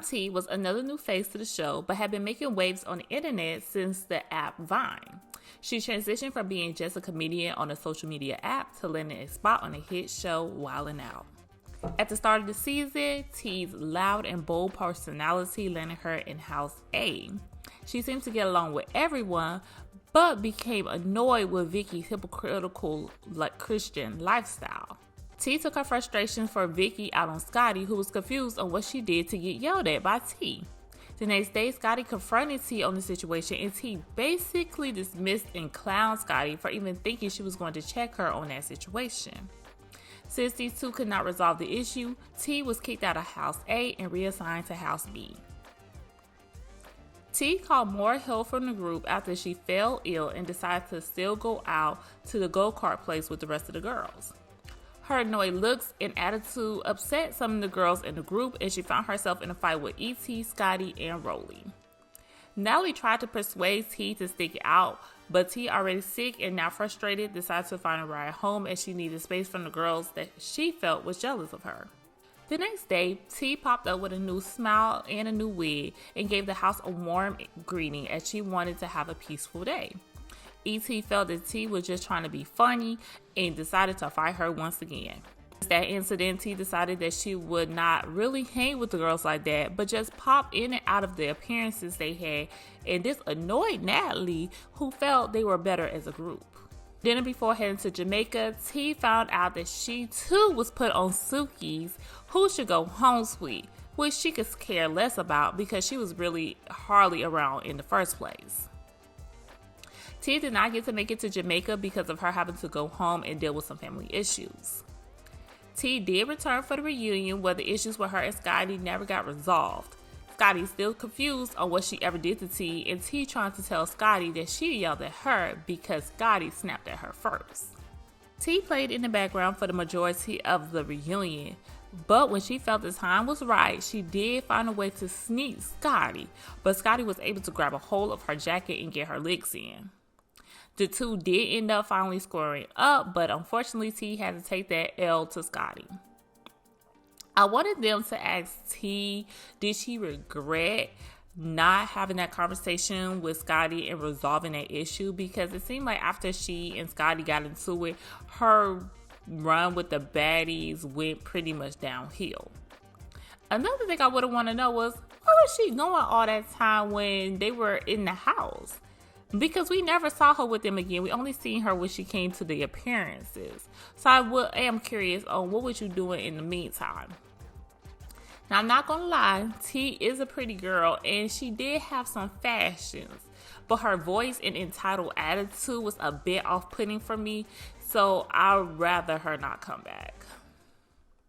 T was another new face to the show, but had been making waves on the internet since the app Vine. She transitioned from being just a comedian on a social media app to landing a spot on a hit show, Wildin' Out. At the start of the season, T's loud and bold personality landed her in House A. She seemed to get along with everyone, but became annoyed with Vicky's hypocritical Christian lifestyle. T took her frustrations for Vicky out on Scotty, who was confused on what she did to get yelled at by T. The next day, Scotty confronted T on the situation, and T basically dismissed and clowned Scotty for even thinking she was going to check her on that situation. Since these two could not resolve the issue, T was kicked out of House A and reassigned to House B. T called more help from the group after she fell ill and decided to still go out to the go-kart place with the rest of the girls. Her annoyed looks and attitude upset some of the girls in the group, and she found herself in a fight with E.T., Scotty, and Rolly. Nellie tried to persuade T to stick it out, but T, already sick and now frustrated, decided to find a ride home as she needed space from the girls that she felt was jealous of her. The next day, T popped up with a new smile and a new wig and gave the house a warm greeting as she wanted to have a peaceful day. E.T. felt that T was just trying to be funny and decided to fight her once again. Since that incident, T decided that she would not really hang with the girls like that, but just pop in and out of the appearances they had, and this annoyed Natalie, who felt they were better as a group. Dinner before heading to Jamaica, T found out that she too was put on Suki's Who Should Go Home Suite, which she could care less about because she was really hardly around in the first place. T did not get to make it to Jamaica because of her having to go home and deal with some family issues. T did return for the reunion, where the issues with her and Scotty never got resolved. Scotty's still confused on what she ever did to T, and T trying to tell Scotty that she yelled at her because Scotty snapped at her first. T played in the background for the majority of the reunion, but when she felt the time was right, she did find a way to sneak Scotty, but Scotty was able to grab a hold of her jacket and get her licks in. The two did end up finally squaring up, but unfortunately T had to take that L to Scotty. I wanted them to ask T, did she regret not having that conversation with Scotty and resolving that issue? Because it seemed like after she and Scotty got into it, her run with the baddies went pretty much downhill. Another thing I would have wanted to know was, where was she going all that time when they were in the house? Because we never saw her with them again. We only seen her when she came to the appearances. So I am curious on what was you doing in the meantime. Now, I'm not going to lie, T is a pretty girl and she did have some fashions, but her voice and entitled attitude was a bit off-putting for me, so I'd rather her not come back.